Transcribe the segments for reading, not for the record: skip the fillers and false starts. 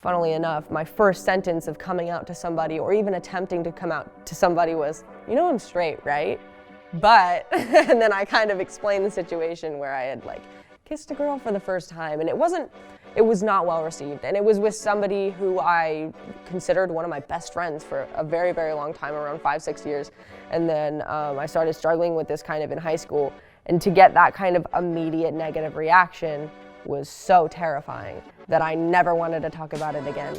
Funnily enough, my first sentence of coming out to somebody or even attempting to come out to somebody was, you know I'm straight, right? But, and then I kind of explained the situation where I had like kissed a girl for the first time, and it was not well received. And it was with somebody who I considered one of my best friends for a very, very long time, around 5-6 years. And then I started struggling with this kind of in high school. And to get that kind of immediate negative reaction was so terrifying that I never wanted to talk about it again.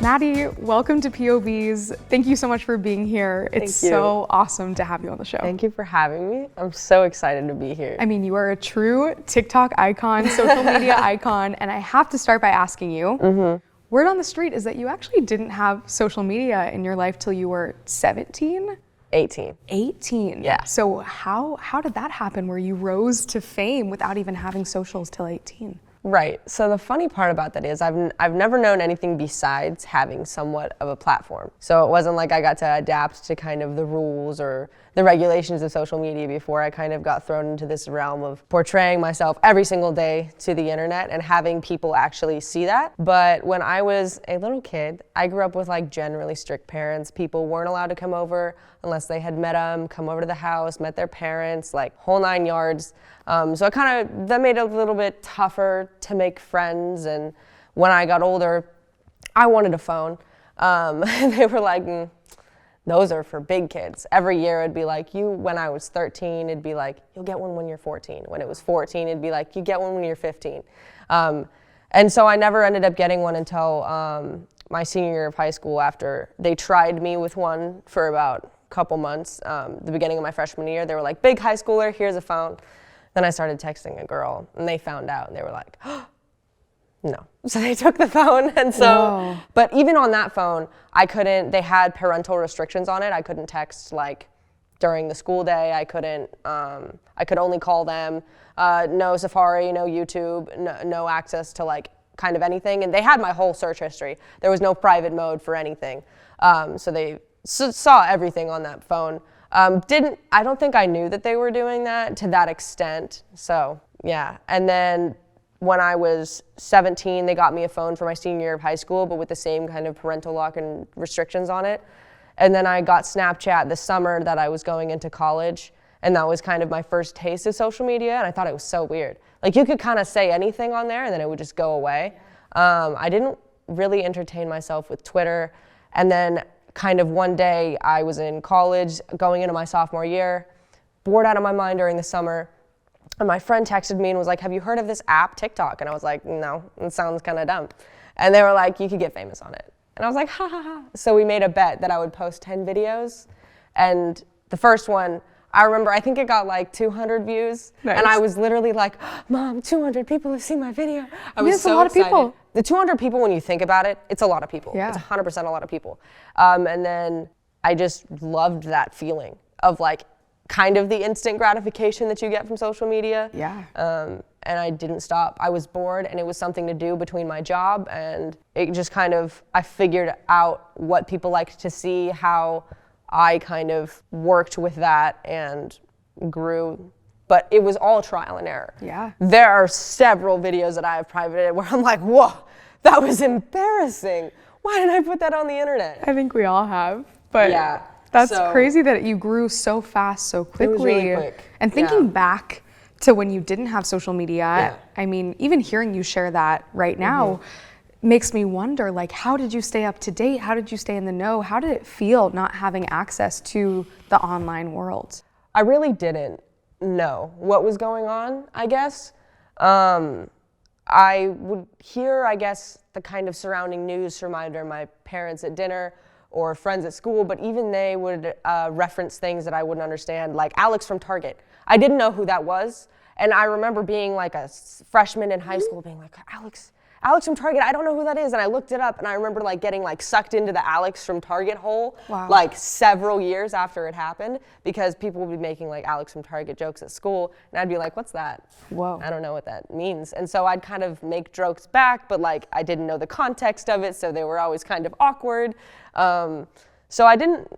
Mattie, welcome to POVz. Thank you so much for being here. It's so awesome to have you on the show. Thank you for having me. I'm so excited to be here. I mean, you are a true TikTok icon, social media icon, and I have to start by asking you, word on the street is that you actually didn't have social media in your life till you were 17? 18. 18? Yeah. So how did that happen where you rose to fame without even having socials till 18? Right. So the funny part about that is I've never known anything besides having somewhat of a platform. So it wasn't like I got to adapt to kind of the rules or the regulations of social media before I kind of got thrown into this realm of portraying myself every single day to the internet and having people actually see that. But when I was a little kid, I grew up with like generally strict parents. People weren't allowed to come over unless they had met them, come over to the house, met their parents, like whole 9 yards. So that made it a little bit tougher to make friends. And when I got older, I wanted a phone. They were like, those are for big kids. Every year it'd be like, when I was 13, it'd be like, you'll get one when you're 14. When it was 14, it'd be like, you get one when you're 15. And so I never ended up getting one until my senior year of high school, after they tried me with one for about a couple months. The beginning of my freshman year, they were like, big high schooler, here's a phone. Then I started texting a girl, and they found out, and they were like, oh, no. So they took the phone, and so, Whoa. But even on that phone, they had parental restrictions on it. I couldn't text, like, during the school day. I could only call them. No Safari, no YouTube, no access to, like, kind of anything. And they had my whole search history. There was no private mode for anything. So they saw everything on that phone. I don't think I knew that they were doing that to that extent. So yeah. And then when I was 17, they got me a phone for my senior year of high school, but with the same kind of parental lock and restrictions on it. And then I got Snapchat the summer that I was going into college. And that was kind of my first taste of social media. And I thought it was so weird. Like, you could kind of say anything on there and then it would just go away. I didn't really entertain myself with Twitter. And then kind of one day I was in college going into my sophomore year, bored out of my mind during the summer, and my friend texted me and was like, have you heard of this app, TikTok? And I was like, no, it sounds kind of dumb. And they were like, you could get famous on it. And I was like, ha ha ha. So we made a bet that I would post 10 videos. And the first one, I remember, I think it got like 200 views. Nice. And I was literally like, Mom, 200 people have seen my video. I was so a lot excited. of people. The 200 people, when you think about it, it's a lot of people. Yeah. It's 100% a lot of people. And then I just loved that feeling of like kind of the instant gratification that you get from social media. Yeah. And I didn't stop. I was bored, and it was something to do between my job, and it just kind of, I figured out what people liked to see, how I kind of worked with that and grew. But it was all trial and error. Yeah. There are several videos that I have privated where I'm like, whoa, that was embarrassing. Why didn't I put that on the internet? I think we all have, but yeah, that's crazy that you grew so fast, so quickly. It was really quick. And thinking back to when you didn't have social media, I mean, even hearing you share that right now makes me wonder, like, how did you stay up to date? How did you stay in the know? How did it feel not having access to the online world? I really didn't know what was going on, I guess. I would hear, I guess, the kind of surrounding news from either my parents at dinner or friends at school, but even they would reference things that I wouldn't understand, like Alex from Target. I didn't know who that was, and I remember being like a freshman in high school being like, Alex from Target, I don't know who that is. And I looked it up, and I remember like getting like sucked into the Alex from Target hole, like several years after it happened, because people would be making like Alex from Target jokes at school, and I'd be like, what's that? Whoa. I don't know what that means. And so I'd kind of make jokes back, but like I didn't know the context of it, so they were always kind of awkward. So I didn't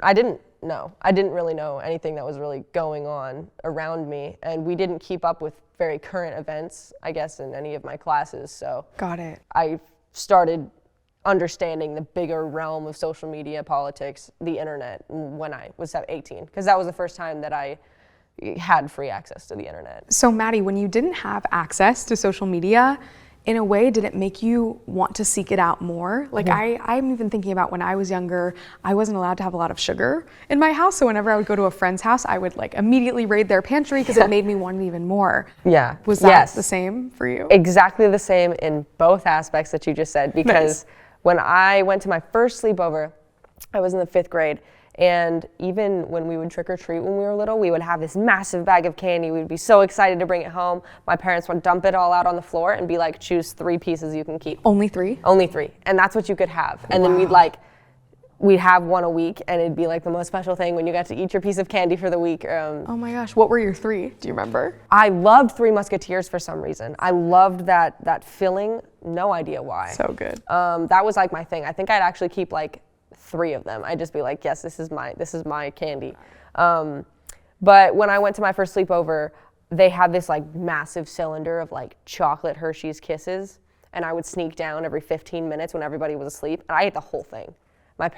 know. I didn't really know anything that was really going on around me, and we didn't keep up with very current events, I guess, in any of my classes. So Got it. I started understanding the bigger realm of social media, politics, the internet when I was 18, because that was the first time that I had free access to the internet. So Mattie, when you didn't have access to social media, in a way, did it make you want to seek it out more? Like I'm even thinking about when I was younger, I wasn't allowed to have a lot of sugar in my house. So whenever I would go to a friend's house, I would like immediately raid their pantry because it made me want it even more. Yeah. Was that the same for you? Exactly the same in both aspects that you just said, because when I went to my first sleepover, I was in the 5th grade. And even when we would trick or treat when we were little, we would have this massive bag of candy. We'd be so excited to bring it home. My parents would dump it all out on the floor and be like, choose 3 pieces you can keep. Only 3? Only 3. And that's what you could have. And then we'd have one a week, and it'd be like the most special thing when you got to eat your piece of candy for the week. Oh my gosh, what were your 3? Do you remember? I loved Three Musketeers for some reason. I loved that feeling, no idea why. So good. That was like my thing. I think I'd actually keep like 3 of them. I'd just be like, yes, this is my candy. But when I went to my first sleepover, they had this like massive cylinder of like chocolate Hershey's Kisses, and I would sneak down every 15 minutes when everybody was asleep, and I ate the whole thing. My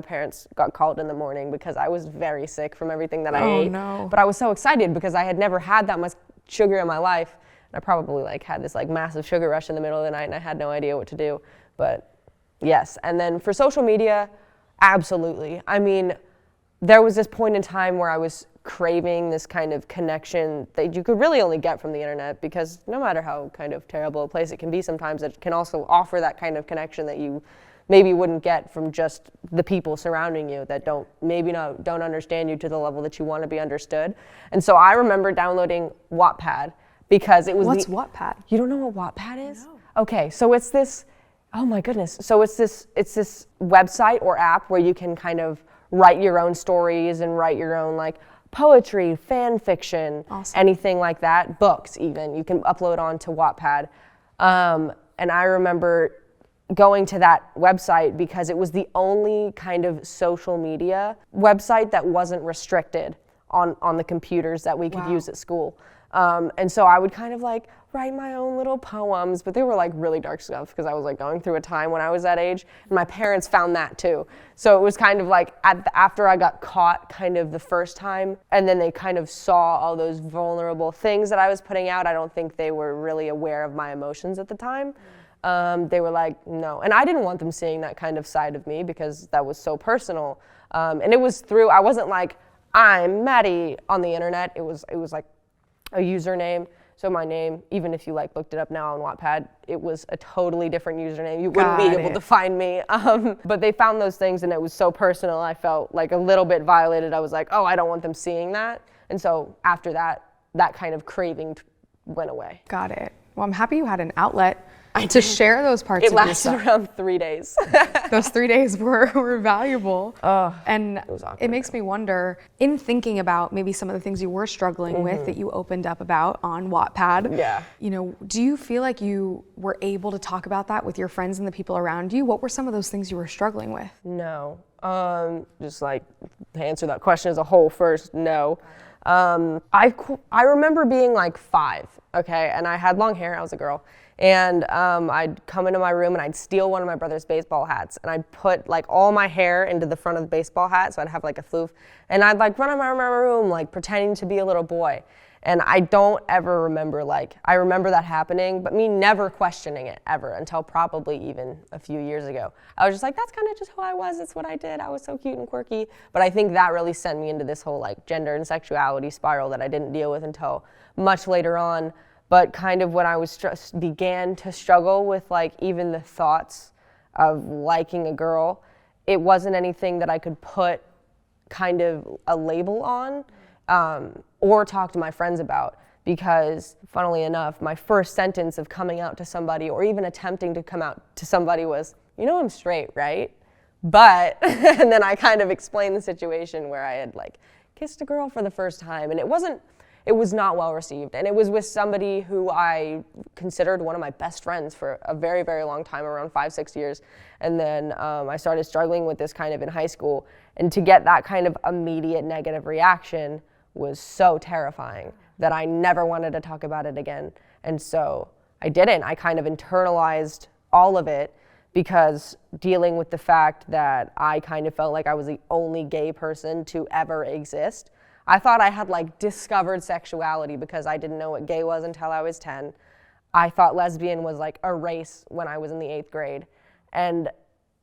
parents got called in the morning because I was very sick from everything that I ate. No. But I was so excited because I had never had that much sugar in my life. And I probably like had this like massive sugar rush in the middle of the night, and I had no idea what to do. But yes, and then for social media, absolutely. I mean, there was this point in time where I was craving this kind of connection that you could really only get from the internet, because no matter how kind of terrible a place it can be, sometimes it can also offer that kind of connection that you maybe wouldn't get from just the people surrounding you that don't understand you to the level that you want to be understood. And so I remember downloading Wattpad because it was What's Wattpad? You don't know what Wattpad is? No. Okay, so it's this, oh my goodness. So it's this website or app where you can kind of write your own stories and write your own like poetry, fan fiction, anything like that, books even, you can upload onto Wattpad. And I remember going to that website because it was the only kind of social media website that wasn't restricted on the computers that we could use at school. And so I would kind of like write my own little poems, but they were like really dark stuff because I was like going through a time when I was that age, and my parents found that too. So it was kind of like after I got caught kind of the first time, and then they kind of saw all those vulnerable things that I was putting out. I don't think they were really aware of my emotions at the time. They were like, no. And I didn't want them seeing that kind of side of me because that was so personal. And it was through, I wasn't like, I'm Mattie on the internet. It was like a username. So my name, even if you like looked it up now on Wattpad, it was a totally different username. You wouldn't be able to find me. But they found those things, and it was so personal. I felt like a little bit violated. I was like, oh, I don't want them seeing that. And so after that, that kind of craving went away. Got it. Well, I'm happy you had an outlet to share those parts of yourself. It lasted around 3 days. Those 3 days were valuable. And it makes me wonder, in thinking about maybe some of the things you were struggling with that you opened up about on Wattpad, you know, do you feel like you were able to talk about that with your friends and the people around you? What were some of those things you were struggling with? No. Just like to answer that question as a whole first, no. I remember being like 5, okay, and I had long hair, I was a girl, and I'd come into my room and I'd steal one of my brother's baseball hats, and I'd put like all my hair into the front of the baseball hat, so I'd have like a floof, and I'd like run around my room like pretending to be a little boy. And I don't ever remember, like, I remember that happening, but me never questioning it ever until probably even a few years ago. I was just like, that's kind of just who I was, it's what I did, I was so cute and quirky. But I think that really sent me into this whole like gender and sexuality spiral that I didn't deal with until much later on. But kind of when I was began to struggle with like even the thoughts of liking a girl, it wasn't anything that I could put kind of a label on. Or talk to my friends about, because funnily enough, my first sentence of coming out to somebody or even attempting to come out to somebody was, you know I'm straight, right? But, and then I kind of explained the situation where I had like kissed a girl for the first time, and it was not well received. And it was with somebody who I considered one of my best friends for a very, very long time, around 5-6 years. And then I started struggling with this kind of in high school, and to get that kind of immediate negative reaction was so terrifying. that I never wanted to talk about it again. And so I didn't. I kind of internalized all of it because dealing with the fact that I kind of felt like I was the only gay person to ever exist. I thought I had like discovered sexuality because I didn't know what gay was until I was 10. I thought lesbian was like a race when I was in the 8th grade. And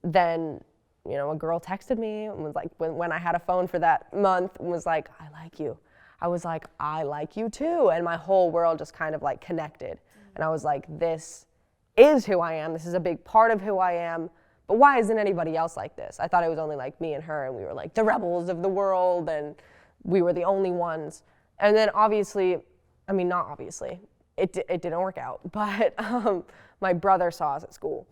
then, you know, a girl texted me and was like, when I had a phone for that month, and was like, I like you. I was like, I like you too. And my whole world just kind of like connected. And I was like, this is who I am. This is a big part of who I am. But why isn't anybody else like this? I thought it was only like me and her, and we were like the rebels of the world, and we were the only ones. And then obviously, I mean, not obviously, it didn't work out. But my brother saw us at school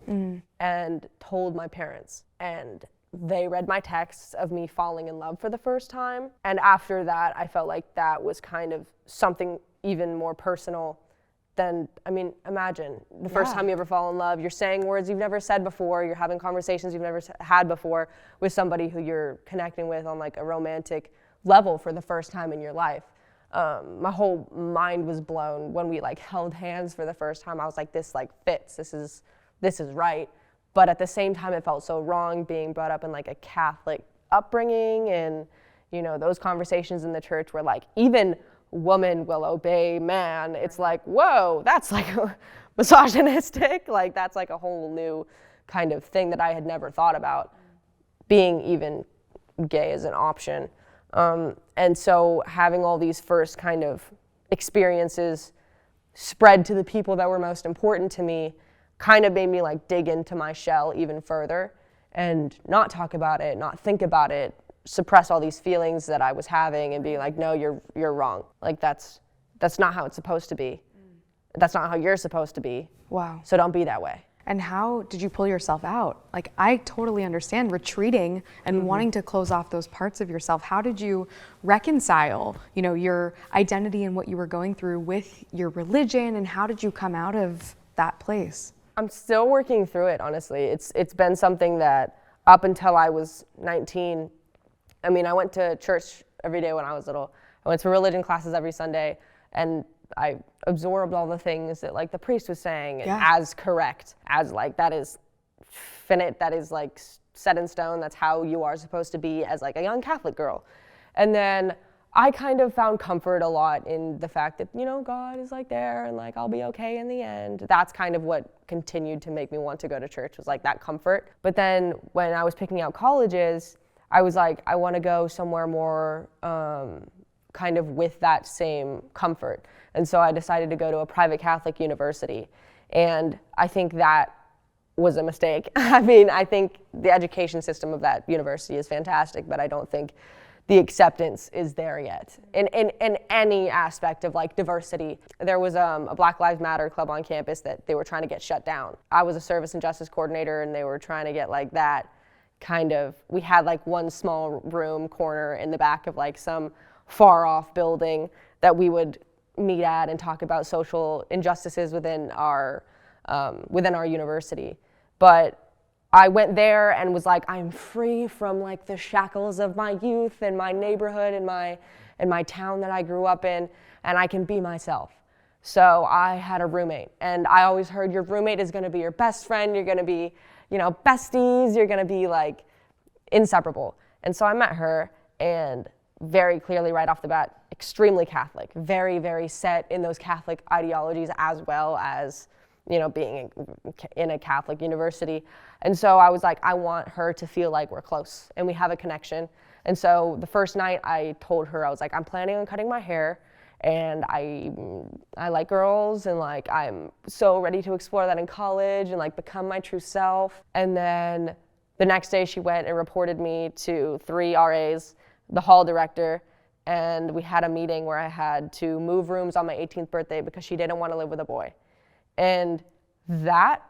and told my parents. And they read my texts of me falling in love for the first time. And after that, I felt like that was kind of something even more personal than, I mean, imagine the first time you ever fall in love, you're saying words you've never said before, you're having conversations you've never had before with somebody who you're connecting with on like a romantic level for the first time in your life. My whole mind was blown when we like held hands for the first time. I was like, this like fits, this is right. But at the same time, it felt so wrong being brought up in like a Catholic upbringing, and you know, those conversations in the church were like, even woman will obey man. It's like, whoa, that's like misogynistic. Like that's like a whole new kind of thing that I had never thought about, being even gay as an option. And so having all these first kind of experiences spread to the people that were most important to me kind of made me like dig into my shell even further and not talk about it, not think about it, suppress all these feelings that I was having and being like, no, you're wrong. Like that's not how it's supposed to be. That's not how you're supposed to be. Wow. So don't be that way. And how did you pull yourself out? Like, I totally understand retreating and wanting to close off those parts of yourself. How did you reconcile, you know, your identity and what you were going through with your religion, and how did you come out of that place? I'm still working through it, honestly. It's been something that up until I was 19, I mean, I went to church every day when I was little. I went to religion classes every Sunday, and I absorbed all the things that like the priest was saying as correct, as like that is finite, that is like set in stone, that's how you are supposed to be as like a young Catholic girl. And then I kind of found comfort a lot in the fact that, you know, God is like there and like I'll be okay in the end. That's kind of what continued to make me want to go to church, was like that comfort. But then when I was picking out colleges, I was like, I want to go somewhere more kind of with that same comfort. And so I decided to go to a private Catholic university. And I think that was a mistake. I mean, I think the education system of that university is fantastic, but I don't think the acceptance is there yet in any aspect of like diversity. There was a Black Lives Matter club on campus that they were trying to get shut down. I was a service and justice coordinator, and they were trying to get like that kind of, we had like one small room corner in the back of like some far off building that we would meet at and talk about social injustices within our university. But I went there and was like, I'm free from like the shackles of my youth and my neighborhood and my town that I grew up in, and I can be myself. So I had a roommate, and I always heard your roommate is gonna be your best friend, you're gonna be, you know, besties, you're gonna be like inseparable. And so I met her, and very clearly right off the bat, extremely Catholic, very, very set in those Catholic ideologies, as well as, you know, being in a Catholic university. And so I was like, I want her to feel like we're close and we have a connection. And so the first night I told her, I was like, I'm planning on cutting my hair, and I like girls, and like I'm so ready to explore that in college and like become my true self. And then the next day she went and reported me to 3 RAs, the hall director, and we had a meeting where I had to move rooms on my 18th birthday because she didn't want to live with a boy. And that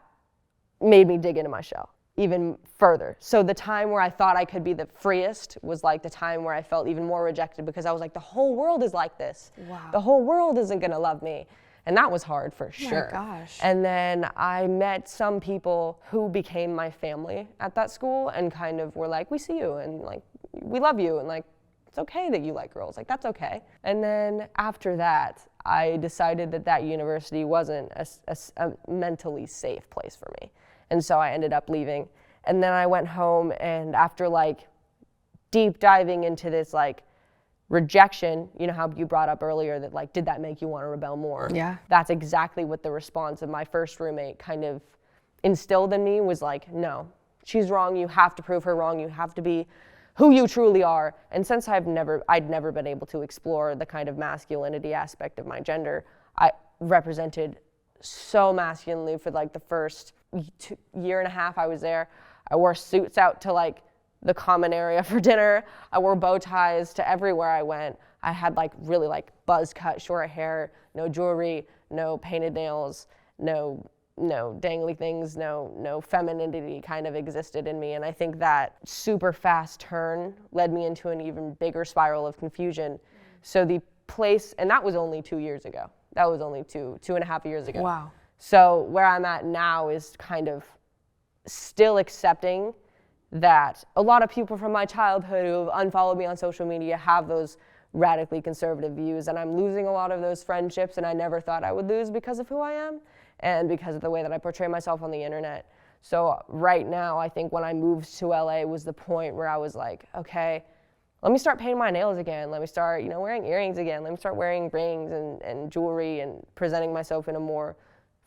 made me dig into my shell even further. So the time where I thought I could be the freest was like the time where I felt even more rejected, because I was like, the whole world is like this. Wow. The whole world isn't gonna love me. And that was hard for sure. Oh my gosh. And then I met some people who became my family at that school and kind of were like, we see you and like, we love you, and like, it's okay that you like girls, like that's okay. And then after that, I decided that university wasn't a mentally safe place for me. And so I ended up leaving. And then I went home, and after like deep diving into this like rejection, you know how you brought up earlier that like, did that make you want to rebel more? Yeah. That's exactly what the response of my first roommate kind of instilled in me, was like, no, she's wrong, you have to prove her wrong, you have to be who you truly are. And since I'd never been able to explore the kind of masculinity aspect of my gender, I represented so masculinely for like the first year and a half I was there. I wore suits out to like the common area for dinner. I wore bow ties to everywhere I went. I had like really like buzz cut short hair, no jewelry, no painted nails, no dangly things, no femininity kind of existed in me. And I think that super fast turn led me into an even bigger spiral of confusion. So the place, and that was only 2 years ago. That was only two and a half years ago. Wow. So where I'm at now is kind of still accepting that a lot of people from my childhood who have unfollowed me on social media have those radically conservative views, and I'm losing a lot of those friendships, and I never thought I would lose because of who I am and because of the way that I portray myself on the internet. So right now, I think when I moved to LA was the point where I was like, okay, let me start painting my nails again. Let me start, wearing earrings again. Let me start wearing rings and jewelry and presenting myself in a more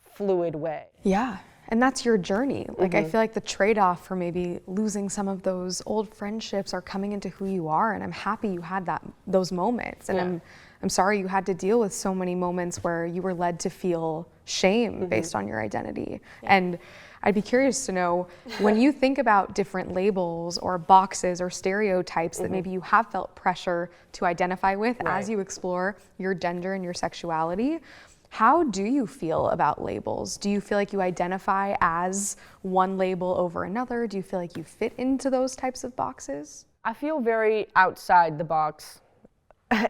fluid way. Yeah. And that's your journey. Like, I feel like the trade-off for maybe losing some of those old friendships are coming into who you are. And I'm happy you had those moments. And I'm sorry you had to deal with so many moments where you were led to feel shame based on your identity. And I'd be curious to know, when you think about different labels or boxes or stereotypes that maybe you have felt pressure to identify with as you explore your gender and your sexuality, how do you feel about labels? Do you feel like you identify as one label over another? Do you feel like you fit into those types of boxes? I feel very outside the box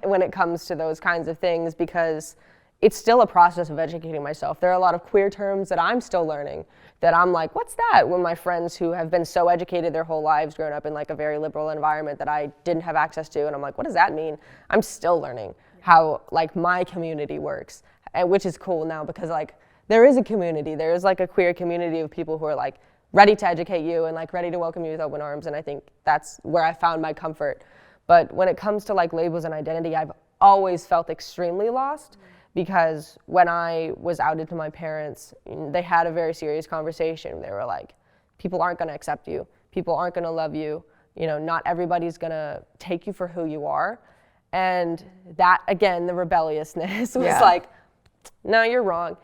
when it comes to those kinds of things, because it's still a process of educating myself. There are a lot of queer terms that I'm still learning that I'm like, what's that? When my friends who have been so educated their whole lives, grown up in like a very liberal environment that I didn't have access to, and I'm like, what does that mean? I'm still learning how like my community works. And which is cool now, because like there is a community, there is like a queer community of people who are like ready to educate you and like ready to welcome you with open arms, and I think that's where I found my comfort. But when it comes to like labels and identity, I've always felt extremely lost, because when I was outed to my parents, they had a very serious conversation. They were like, people aren't gonna accept you, people aren't gonna love you, not everybody's gonna take you for who you are. And that, again, the rebelliousness was like, no, you're wrong.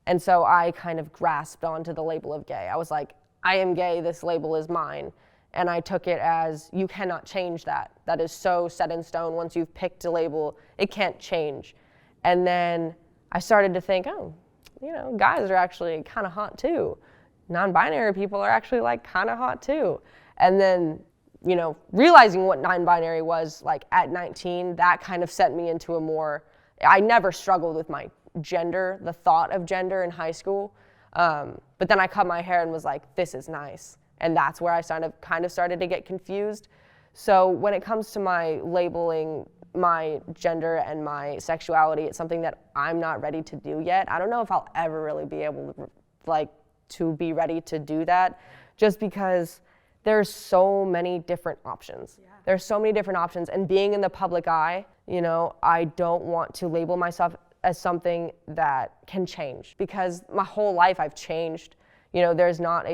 And so I kind of grasped onto the label of gay. I was like, I am gay, this label is mine. And I took it as, you cannot change that. That is so set in stone. Once you've picked a label, it can't change. And then I started to think, guys are actually kind of hot too. Non-binary people are actually like kind of hot too. And then, realizing what non-binary was like at 19, that kind of sent me into I never struggled with my gender, the thought of gender in high school. But then I cut my hair and was like, this is nice. And that's where I kind of started to get confused. So when it comes to my labeling my gender and my sexuality, it's something that I'm not ready to do yet. I don't know if I'll ever really be able to be ready to do that, just because there's so many different options. Yeah. There's so many different options, and being in the public eye, I don't want to label myself as something that can change, because my whole life I've changed. There's not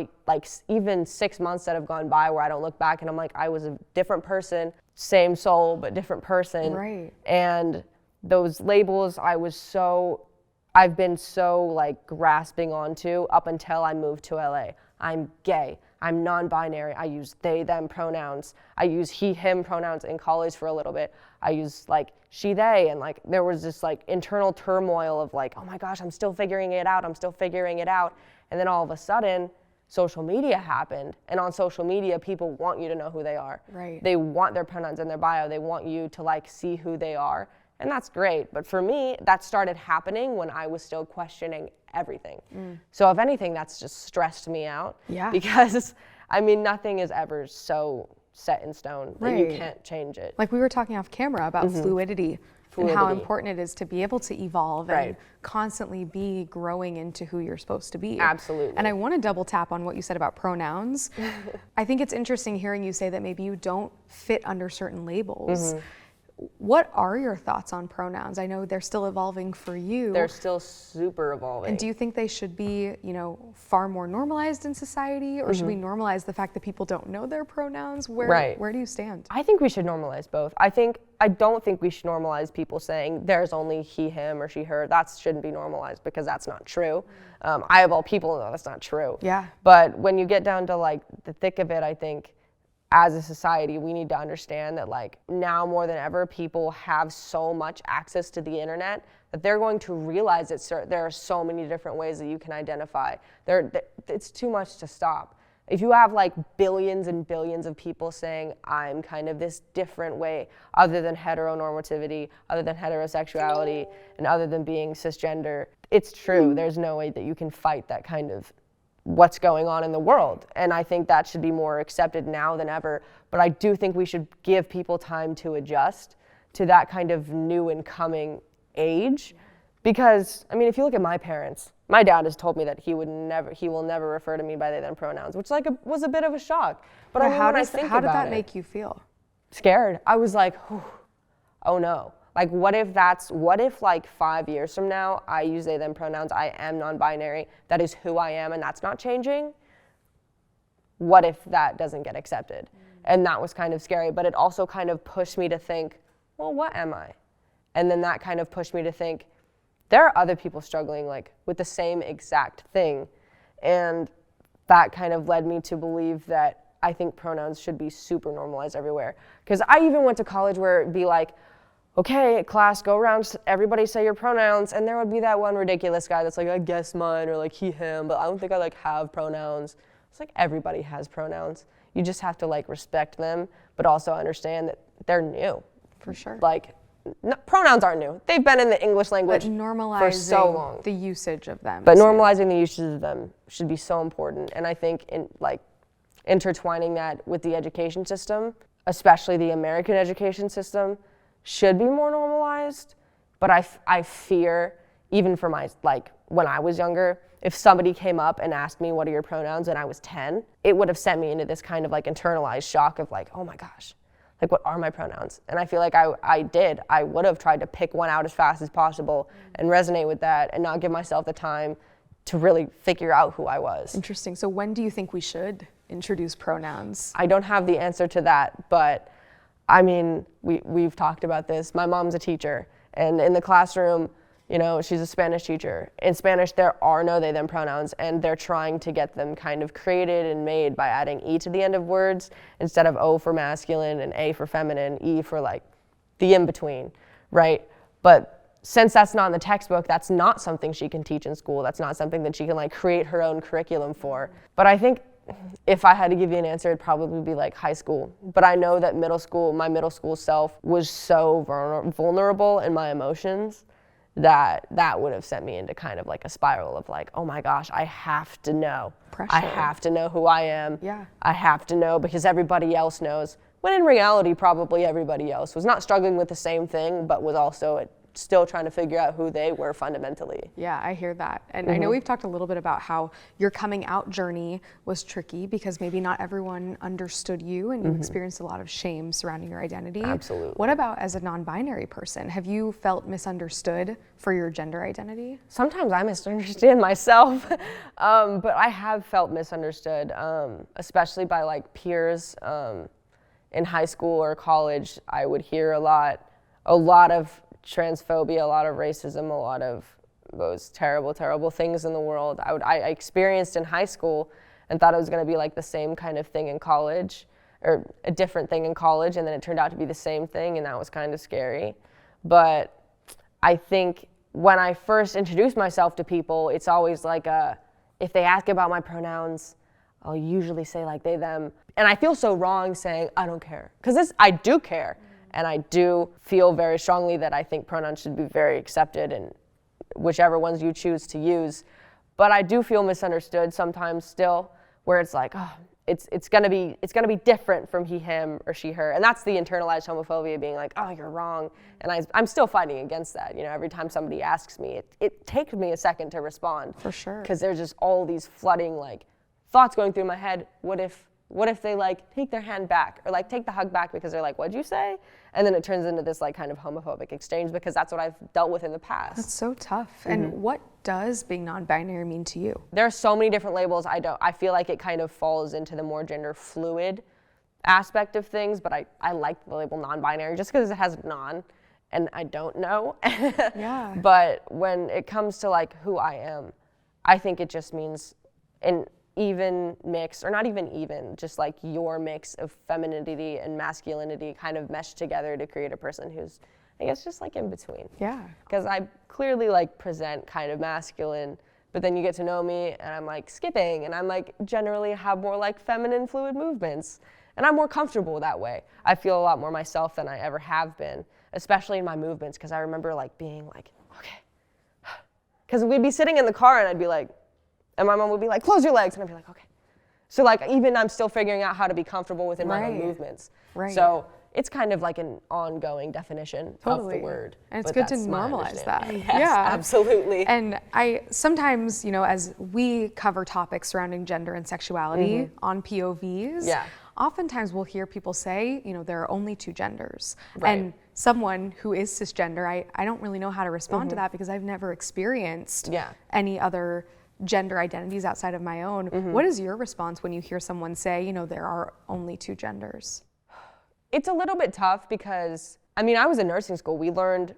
even 6 months that have gone by where I don't look back and I'm like, I was a different person, same soul, but different person. Right. And those labels I've been so grasping onto up until I moved to LA. I'm gay, I'm non-binary, I use they, them pronouns, I use he, him pronouns in college for a little bit, I use she, they, and there was this internal turmoil of oh my gosh, I'm still figuring it out, and then all of a sudden, social media happened, and on social media, people want you to know who they are. Right. They want their pronouns in their bio, they want you to see who they are, and that's great, but for me, that started happening when I was still questioning everything. So if anything, that's just stressed me out. Yeah. Because, nothing is ever so set in stone, that you can't change it. Like we were talking off camera about fluidity and how important it is to be able to evolve and constantly be growing into who you're supposed to be. Absolutely. And I want to double tap on what you said about pronouns. I think it's interesting hearing you say that maybe you don't fit under certain labels. What are your thoughts on pronouns? I know they're still evolving for you. They're still super evolving. And do you think they should be, far more normalized in society, or should we normalize the fact that people don't know their pronouns? Where do you stand? I think we should normalize both. I don't think we should normalize people saying there's only he, him, or she, her. That shouldn't be normalized because that's not true. I, of all people, know that's not true. Yeah. But when you get down to like the thick of it, I think as a society, we need to understand that like now more than ever, people have so much access to the internet that they're going to realize that there are so many different ways that you can identify. It's too much to stop. If you have like billions and billions of people saying, I'm kind of this different way, other than heteronormativity, other than heterosexuality, and other than being cisgender, it's true. There's no way that you can fight that kind of what's going on in the world. And I think that should be more accepted now than ever. But I do think we should give people time to adjust to that kind of new and coming age. Because, I mean, if you look at my parents, my dad has told me that he will never refer to me by they them pronouns, which was a bit of a shock. But how did that make you feel? Scared. I was like, oh no. Like, what if like 5 years from now, I use they, them pronouns, I am non-binary, that is who I am, and that's not changing? What if that doesn't get accepted? And that was kind of scary, but it also kind of pushed me to think, well, what am I? And then that kind of pushed me to think, there are other people struggling like with the same exact thing. And that kind of led me to believe that I think pronouns should be super normalized everywhere. Because I even went to college where it'd be like, okay, class, go around, everybody say your pronouns, and there would be that one ridiculous guy that's like, I guess mine, or like he, him, but I don't think I like have pronouns. It's like everybody has pronouns. You just have to like respect them, but also understand that they're new. For sure. Like, pronouns aren't new. They've been in the English language for so long. The usage of them. But normalizing the usage of them should be so important. And I think intertwining that with the education system, especially the American education system, should be more normalized. But I fear, even for when I was younger, if somebody came up and asked me, what are your pronouns, and I was 10, it would have sent me into this kind of like internalized shock of like, oh my gosh, like what are my pronouns? And I feel like I would have tried to pick one out as fast as possible and resonate with that and not give myself the time to really figure out who I was. Interesting. So when do you think we should introduce pronouns? I don't have the answer to that, but I mean, we've talked about this. My mom's a teacher, and in the classroom, she's a Spanish teacher. In Spanish, there are no they, them pronouns, and they're trying to get them kind of created and made by adding E to the end of words instead of O for masculine and A for feminine, E for like the in-between, right? But since that's not in the textbook, that's not something she can teach in school. That's not something that she can like create her own curriculum for. But I think if I had to give you an answer, it'd probably be like high school. But I know that my middle school self was so vulnerable in my emotions that would have sent me into kind of like a spiral of like, oh my gosh, I have to know. Pressure. I have to know who I am. Yeah. I have to know because everybody else knows. When in reality, probably everybody else was not struggling with the same thing, but was also still trying to figure out who they were fundamentally. Yeah, I hear that. And I know we've talked a little bit about how your coming out journey was tricky because maybe not everyone understood you and you experienced a lot of shame surrounding your identity. Absolutely. What about as a non-binary person? Have you felt misunderstood for your gender identity? Sometimes I misunderstand myself, but I have felt misunderstood, especially by like peers in high school or college. I would hear a lot of transphobia, a lot of racism, a lot of those terrible, terrible things in the world. I experienced in high school and thought it was going to be like the same kind of thing in college, or a different thing in college, and then it turned out to be the same thing, and that was kind of scary. But I think when I first introduce myself to people, it's always like if they ask about my pronouns, I'll usually say like they, them. And I feel so wrong saying, I don't care. Because I do care. And I do feel very strongly that I think pronouns should be very accepted and whichever ones you choose to use. But I do feel misunderstood sometimes still, where it's like, oh, it's gonna be different from he, him, or she, her, and that's the internalized homophobia, being like, oh, you're wrong, and I'm still fighting against that. You know, every time somebody asks me, it takes me a second to respond. For sure. Because there's just all these flooding like thoughts going through my head. What if they like take their hand back or like take the hug back because they're like, what'd you say? And then it turns into this like kind of homophobic exchange because that's what I've dealt with in the past. That's so tough. And what does being non-binary mean to you? There are so many different labels. I feel like it kind of falls into the more gender fluid aspect of things, but I like the label non-binary just because it has non and I don't know. Yeah. But when it comes to like who I am, I think it just means an even mix, or not even, just like your mix of femininity and masculinity kind of meshed together to create a person who's, I guess, just like in between. Yeah. Because I clearly like present kind of masculine, but then you get to know me and I'm like skipping and I'm like generally have more like feminine fluid movements and I'm more comfortable that way. I feel a lot more myself than I ever have been, especially in my movements, because I remember like being like, okay, because we'd be sitting in the car and I'd be like, and my mom would be like, close your legs. And I'd be like, okay. So like, even I'm still figuring out how to be comfortable within my own movements. Right. So it's kind of like an ongoing definition of the word. And it's good to normalize that. Yes, yeah, absolutely. And I sometimes, you know, as we cover topics surrounding gender and sexuality on POVs, oftentimes we'll hear people say, you know, there are only two genders. Right. And someone who is cisgender, I don't really know how to respond to that because I've never experienced any other gender identities outside of my own. What is your response when you hear someone say, you know, there are only two genders? It's a little bit tough because, I mean, I was in nursing school. We learned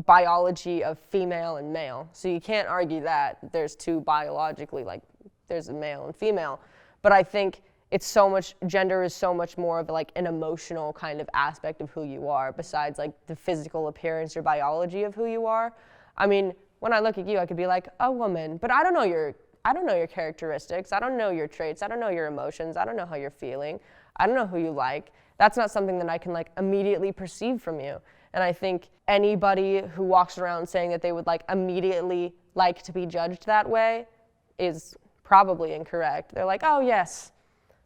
biology of female and male. So you can't argue that there's two biologically, like there's a male and female. But I think it's so much, gender is so much more of like an emotional kind of aspect of who you are besides like the physical appearance or biology of who you are. I mean, when I look at you, I could be like a woman, but I don't know your characteristics. I don't know your traits. I don't know your emotions. I don't know how you're feeling. I don't know who you like. That's not something that I can like immediately perceive from you. And I think anybody who walks around saying that they would like immediately like to be judged that way is probably incorrect. They're like, oh yes,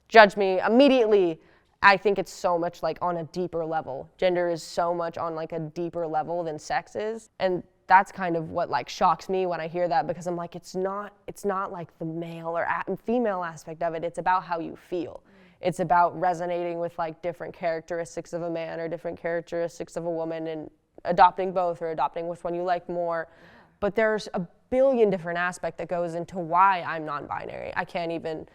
judge me immediately. I think it's so much like on a deeper level. Gender is so much on like a deeper level than sex is. And that's kind of what like shocks me when I hear that, because I'm like, it's not like the male or female aspect of it. It's about how you feel. It's about resonating with like different characteristics of a man or different characteristics of a woman and adopting both or adopting which one you like more. But there's a billion different aspects that goes into why I'm non-binary. I can't even,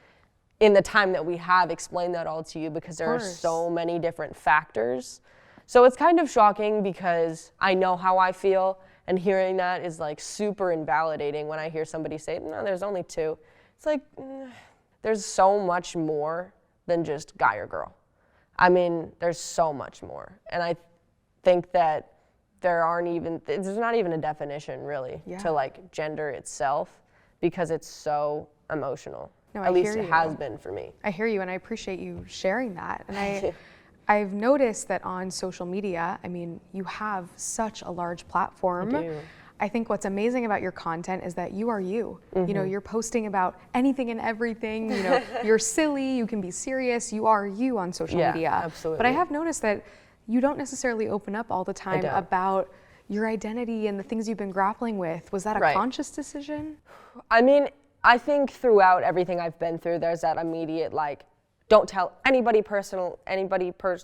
in the time that we have, explain that all to you because there are so many different factors. So it's kind of shocking because I know how I feel, and hearing that is like super invalidating when I hear somebody say, no, there's only two. It's like, there's so much more than just guy or girl. I mean, there's so much more. And I think that there's not even a definition really to like gender itself because it's so emotional. No, At least it has been for me. I hear you, and I appreciate you sharing that. And I've noticed that on social media, I mean, you have such a large platform. I do. I think what's amazing about your content is that you are you. You know, you're posting about anything and everything. You know, you're silly, you can be serious. You are you on social media. Absolutely. But I have noticed that you don't necessarily open up all the time about your identity and the things you've been grappling with. Was that a conscious decision? I mean, I think throughout everything I've been through, there's that immediate like, don't tell anybody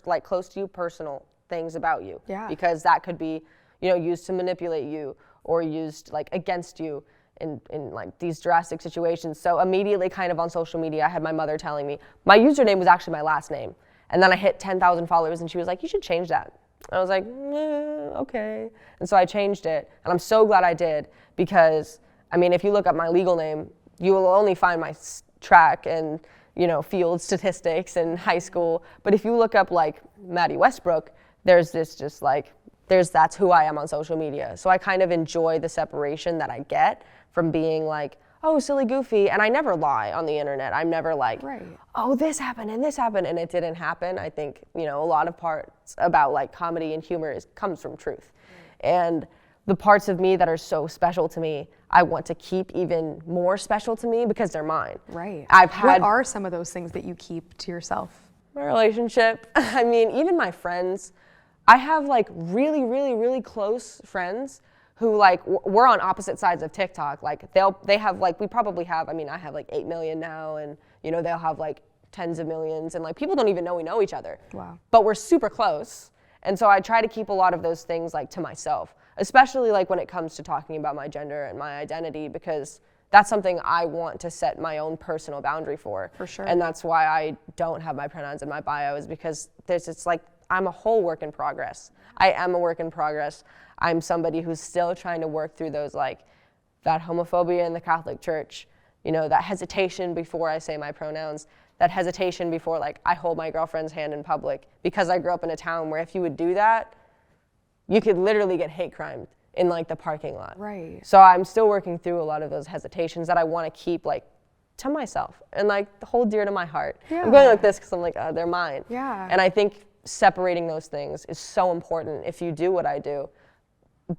like close to you personal things about you. Yeah. Because that could be, you know, used to manipulate you or used like against you in like these drastic situations. So immediately kind of on social media, I had my mother telling me, my username was actually my last name. And then I hit 10,000 followers and she was like, you should change that. And I was like, okay. And so I changed it. And I'm so glad I did because, I mean, if you look up my legal name, you will only find my track and, you know, field statistics in high school. But if you look up like Mattie Westbrouck, there's this just like, that's who I am on social media. So I kind of enjoy the separation that I get from being like, oh, silly, goofy. And I never lie on the internet. I'm never like, oh, this happened and it didn't happen. I think, you know, a lot of parts about like comedy and humor comes from truth. And the parts of me that are so special to me, I want to keep even more special to me because they're mine. Right. What are some of those things that you keep to yourself? My relationship. I mean, even my friends. I have like really, really, really close friends who like we're on opposite sides of TikTok. Like they have like, we probably have, I mean, I have like 8 million now, and you know, they'll have like tens of millions, and like people don't even know we know each other. Wow. But we're super close. And so I try to keep a lot of those things like to myself, especially like when it comes to talking about my gender and my identity, because that's something I want to set my own personal boundary for. For sure. And that's why I don't have my pronouns in my bio, is because it's like, I'm a whole work in progress. I am a work in progress. I'm somebody who's still trying to work through those, like, that homophobia in the Catholic Church, you know, that hesitation before I say my pronouns, that hesitation before, like, I hold my girlfriend's hand in public, because I grew up in a town where if you would do that, you could literally get hate crimed in, like, the parking lot. Right. So I'm still working through a lot of those hesitations that I want to keep, like, to myself and, like, hold dear to my heart. Yeah. I'm going like this because I'm like, they're mine. Yeah. And I think separating those things is so important if you do what I do.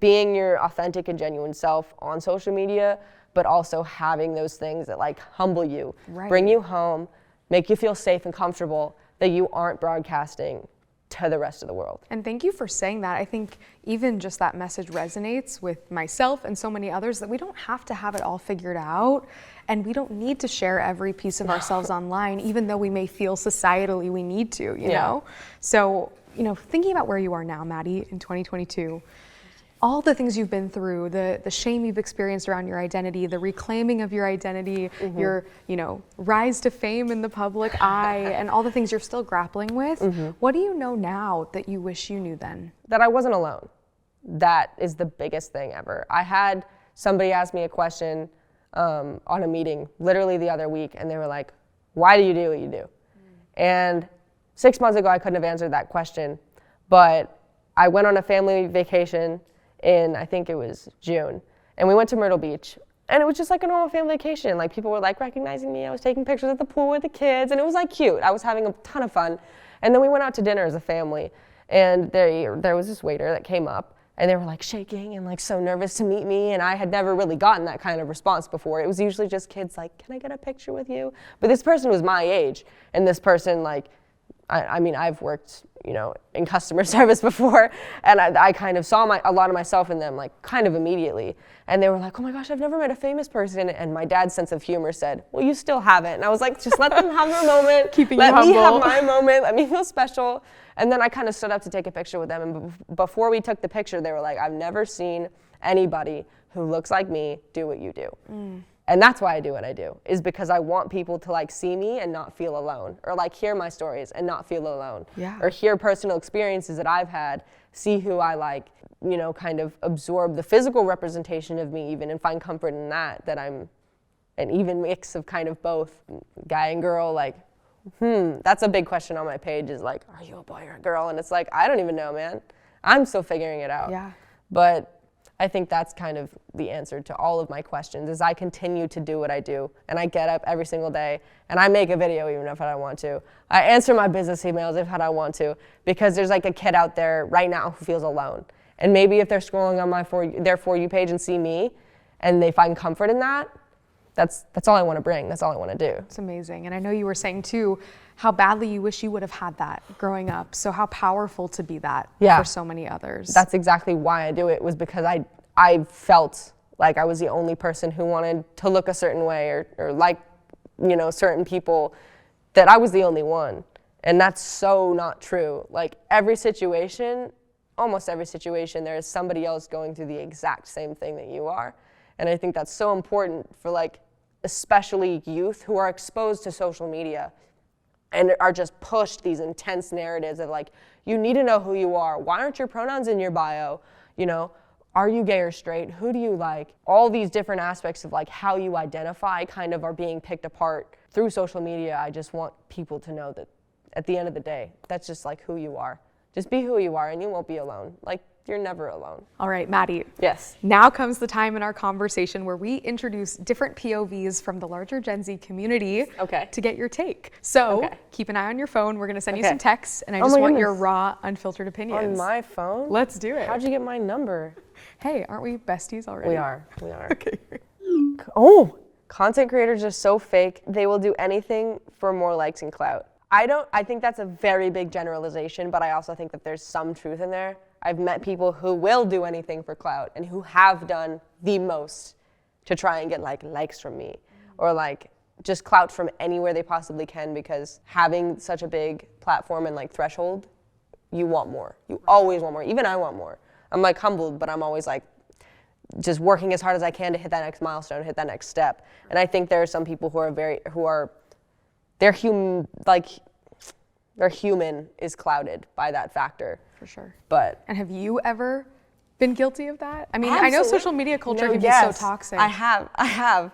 Being your authentic and genuine self on social media, but also having those things that like humble you, right. bring you home, make you feel safe and comfortable, that you aren't broadcasting to the rest of the world. And thank you for saying that. I think even just that message resonates with myself and so many others, that we don't have to have it all figured out, and we don't need to share every piece of ourselves online, even though we may feel societally we need to, you know? So, you know, thinking about where you are now, Mattie, in 2022, all the things you've been through, the shame you've experienced around your identity, the reclaiming of your identity, your, you know, rise to fame in the public eye, and all the things you're still grappling with. What do you know now that you wish you knew then? That I wasn't alone. That is the biggest thing ever. I had somebody ask me a question on a meeting literally the other week, and they were like, why do you do what you do? And 6 months ago, I couldn't have answered that question, but I went on a family vacation in, I think it was June, and we went to Myrtle Beach, and it was just like a normal family vacation. Like, people were like recognizing me. I was taking pictures at the pool with the kids, and it was like cute. I was having a ton of fun. And then we went out to dinner as a family, and there was this waiter that came up, and they were like shaking and like so nervous to meet me, and I had never really gotten that kind of response before. It was usually just kids like, can I get a picture with you? But this person was my age, and this person, like, I mean, I've worked, you know, in customer service before, and I kind of saw a lot of myself in them, like, kind of immediately. And they were like, oh my gosh, I've never met a famous person. And my dad's sense of humor said, well, you still haven't. And I was like, just let them have their moment. Keeping let you humble. me have my moment. Let me feel special. And then I kind of stood up to take a picture with them. And before we took the picture, they were like, I've never seen anybody who looks like me do what you do. And that's why I do what I do, is because I want people to like see me and not feel alone, or like hear my stories and not feel alone, or hear personal experiences that I've had, see who I like, you know, kind of absorb the physical representation of me even, and find comfort in that I'm an even mix of kind of both guy and girl. Like, that's a big question on my page, is like, are you a boy or a girl? And it's like, I don't even know, man. I'm still figuring it out. Yeah. But I think that's kind of the answer to all of my questions, is I continue to do what I do, and I get up every single day and I make a video even if I don't want to. I answer my business emails if I want to, because there's like a kid out there right now who feels alone. And maybe if they're scrolling on their For You page and see me and they find comfort in that, that's all I want to bring. That's all I want to do. It's amazing. And I know you were saying too, how badly you wish you would have had that growing up. So how powerful to be that for so many others. That's exactly why I do it, was because I felt like I was the only person who wanted to look a certain way or like, you know, certain people, that I was the only one. And that's so not true. Like, every situation, almost every situation, there is somebody else going through the exact same thing that you are. And I think that's so important for, like, especially youth who are exposed to social media and are just pushed these intense narratives of like, you need to know who you are. Why aren't your pronouns in your bio? You know, are you gay or straight? Who do you like? All these different aspects of like how you identify kind of are being picked apart through social media. I just want people to know that at the end of the day, that's just like who you are. Just be who you are and you won't be alone. Like, you're never alone. All right, Mattie. Yes. Now comes the time in our conversation where we introduce different POVs from the larger Gen Z community to get your take. So keep an eye on your phone. We're going to send you some texts, and I just want your raw, unfiltered opinions. On my phone? Let's do it. How'd you get my number? Hey, aren't we besties already? We are. Okay. Oh, content creators are so fake. They will do anything for more likes and clout. I think that's a very big generalization, but I also think that there's some truth in there. I've met people who will do anything for clout and who have done the most to try and get like likes from me or like just clout from anywhere they possibly can, because having such a big platform and like threshold, you want more. You always want more. Even I want more. I'm like humbled, but I'm always like just working as hard as I can to hit that next milestone, hit that next step. And I think there are some people their human is clouded by that factor. For sure. But and have you ever been guilty of that? I mean, absolutely. I know social media culture can be so toxic. I have.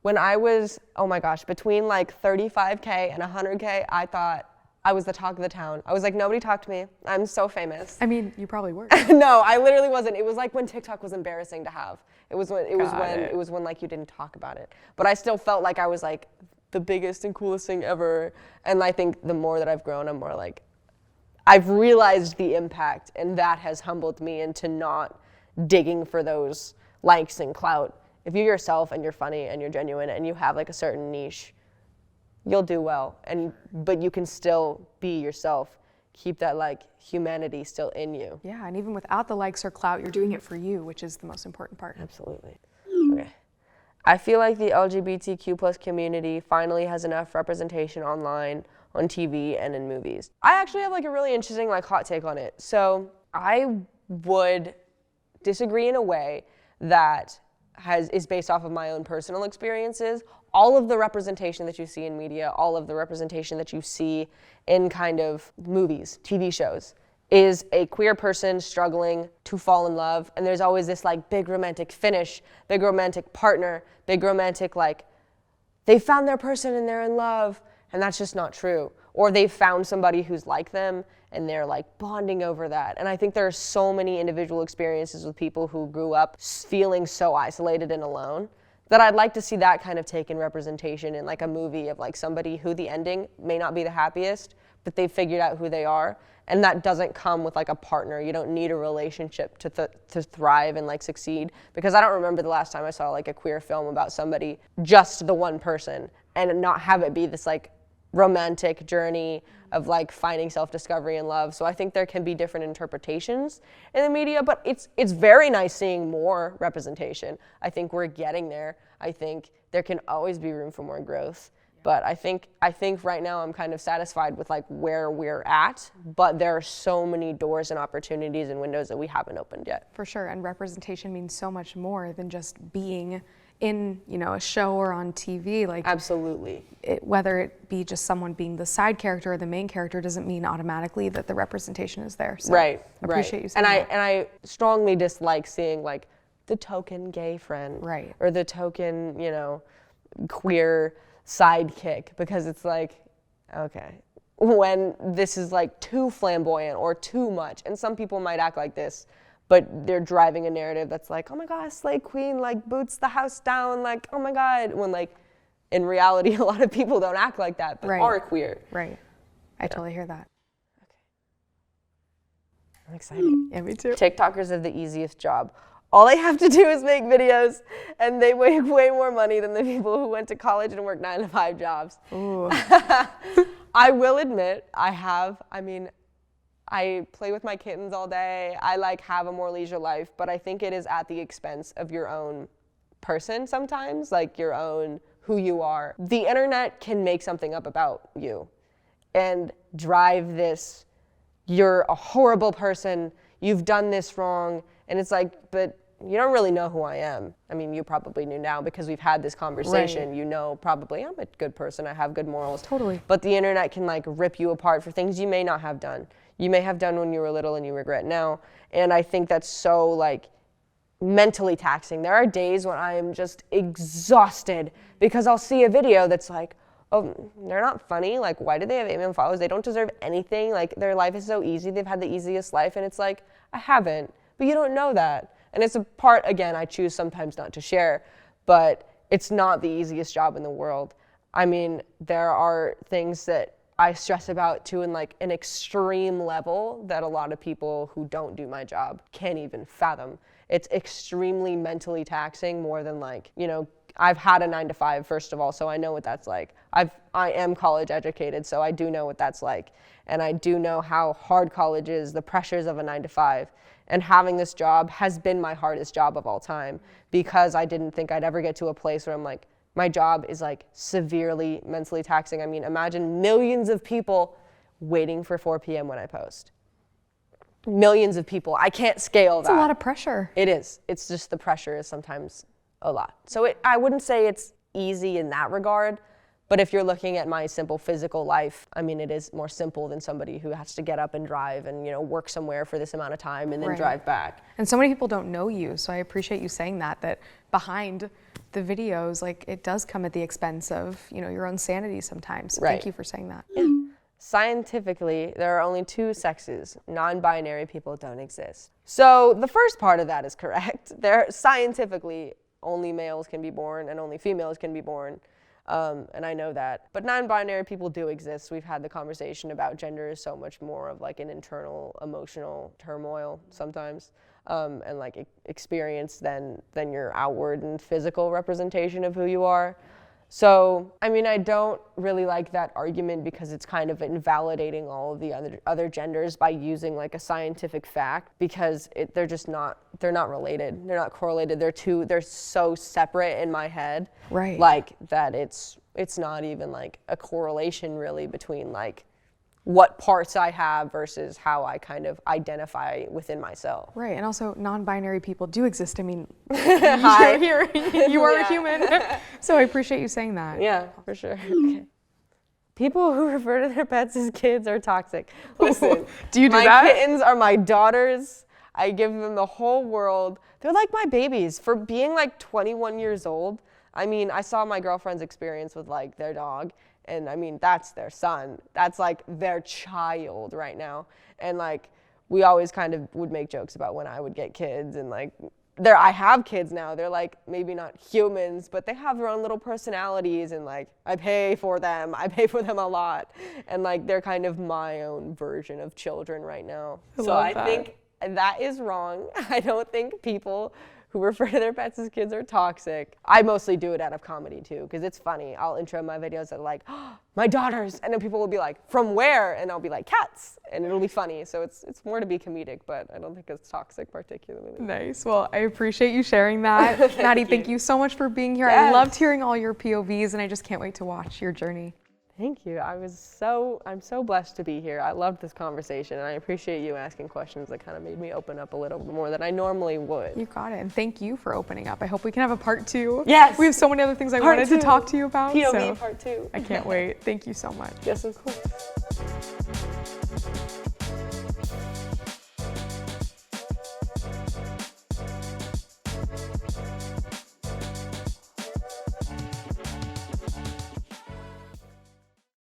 When I was, oh my gosh, between like 35K and 100K, I thought I was the talk of the town. I was like, nobody talked to me. I'm so famous. I mean, you probably were. No, I literally wasn't. It was like when TikTok was embarrassing to have. It was when like you didn't talk about it. But I still felt like I was like the biggest and coolest thing ever. And I think the more that I've grown, I'm more like, I've realized the impact, and that has humbled me into not digging for those likes and clout. If you're yourself and you're funny and you're genuine and you have like a certain niche, you'll do well. But you can still be yourself. Keep that like humanity still in you. Yeah, and even without the likes or clout, you're doing it for you, which is the most important part. Absolutely. Okay. I feel like the LGBTQ plus community finally has enough representation online, on TV, and in movies. I actually have like a really interesting like hot take on it. So I would disagree in a way that is based off of my own personal experiences. All of the representation that you see in media, all of the representation that you see in kind of movies, TV shows, is a queer person struggling to fall in love. And there's always this like big romantic finish, big romantic partner, big romantic like, they found their person and they're in love. And that's just not true. Or they've found somebody who's like them and they're like bonding over that. And I think there are so many individual experiences with people who grew up feeling so isolated and alone that I'd like to see that kind of taken representation in like a movie of like somebody who the ending may not be the happiest, but they've figured out who they are. And that doesn't come with like a partner. You don't need a relationship to thrive and like succeed. Because I don't remember the last time I saw like a queer film about somebody, just the one person, and not have it be this like romantic journey of like finding self-discovery and love. So I think there can be different interpretations in the media, but it's very nice seeing more representation. I think we're getting there. I think there can always be room for more growth. But I think right now I'm kind of satisfied with like where we're at, but there are so many doors and opportunities and windows that we haven't opened yet. For sure, and representation means so much more than just being in, a show or on TV. Like absolutely. Whether it be just someone being the side character or the main character doesn't mean automatically that the representation is there. So right. Appreciate you saying that. And I strongly dislike seeing like the token gay friend. Right. Or the token, queer sidekick, because it's like, okay, when this is like too flamboyant or too much, and some people might act like this, but they're driving a narrative that's like, oh my gosh, slay queen, like boots the house down, like, oh my God, when like in reality, a lot of people don't act like that, but are queer. Right. I totally hear that. Okay. I'm excited. Yeah, me too. TikTokers have the easiest job. All they have to do is make videos, and they make way more money than the people who went to college and work 9-to-5 jobs. Ooh. I will admit, I play with my kittens all day. I like have a more leisure life, but I think it is at the expense of your own person sometimes, like your own who you are. The internet can make something up about you and drive this, you're a horrible person, you've done this wrong, and it's like, but you don't really know who I am. I mean, you probably knew now because we've had this conversation. Right. You know probably I'm a good person, I have good morals. Totally. But the internet can like rip you apart for things you may not have done. You may have done when you were little and you regret now. And I think that's so like mentally taxing. There are days when I am just exhausted because I'll see a video that's like, oh, they're not funny. Like, why do they have 8 million followers? They don't deserve anything. Like, their life is so easy. They've had the easiest life. And it's like, I haven't. But you don't know that. And it's a part, again, I choose sometimes not to share. But it's not the easiest job in the world. I mean, there are things that I stress about to in like an extreme level that a lot of people who don't do my job can't even fathom. It's extremely mentally taxing, more than like, you know, I've had a 9-to-5, first of all, so I know what that's like. I am college educated, so I do know what that's like. And I do know how hard college is, the pressures of a 9-to-5. And having this job has been my hardest job of all time, because I didn't think I'd ever get to a place where I'm like, my job is like severely mentally taxing. I mean, imagine millions of people waiting for 4 p.m. when I post. Millions of people. I can't scale that. It's a lot of pressure. It is. It's just the pressure is sometimes a lot. So I wouldn't say it's easy in that regard, but if you're looking at my simple physical life, I mean, it is more simple than somebody who has to get up and drive and, you know, work somewhere for this amount of time and then drive back. And so many people don't know you, so I appreciate you saying that behind the videos, like, it does come at the expense of, you know, your own sanity sometimes. So thank you for saying that. Yeah. Scientifically, there are only 2 sexes. Non-binary people don't exist. So the first part of that is correct. Scientifically, only males can be born and only females can be born. And I know that. But non-binary people do exist. We've had the conversation about gender is so much more of like an internal emotional turmoil sometimes, and like experience than your outward and physical representation of who you are. So, I mean, I don't really like that argument because it's kind of invalidating all of the other genders by using like a scientific fact, because they're not related. They're not correlated. They're so separate in my head. Right. Like that it's not even like a correlation really between like what parts I have versus how I kind of identify within myself. Right, and also non-binary people do exist. I mean, Hi. you're here, you are a human. So I appreciate you saying that. Yeah, for sure. Okay. People who refer to their pets as kids are toxic. Listen, do you do my that? My kittens are my daughters. I give them the whole world. They're like my babies. For being like 21 years old, I mean, I saw my girlfriend's experience with like their dog. And I mean, that's their son. That's like their child right now. And like, we always kind of would make jokes about when I would get kids, and like, I have kids now. They're like, maybe not humans, but they have their own little personalities, and like, I pay for them a lot. And like, they're kind of my own version of children right now. So I think that is wrong. I don't think people who refer to their pets as kids are toxic. I mostly do it out of comedy too, because it's funny. I'll intro my videos that are like, oh, my daughters, and then people will be like, from where? And I'll be like, cats, and it'll be funny. So it's more to be comedic, but I don't think it's toxic particularly. Nice. Well, I appreciate you sharing that. Mattie, thank you so much for being here. Yes. I loved hearing all your POVs, and I just can't wait to watch your journey. Thank you. I'm so blessed to be here. I loved this conversation, and I appreciate you asking questions that kind of made me open up a little bit more than I normally would. You got it, and thank you for opening up. I hope we can have a part 2. Yes. We have so many other things I wanted to talk to you about. POV part 2. I can't wait. Thank you so much. Yes, of course.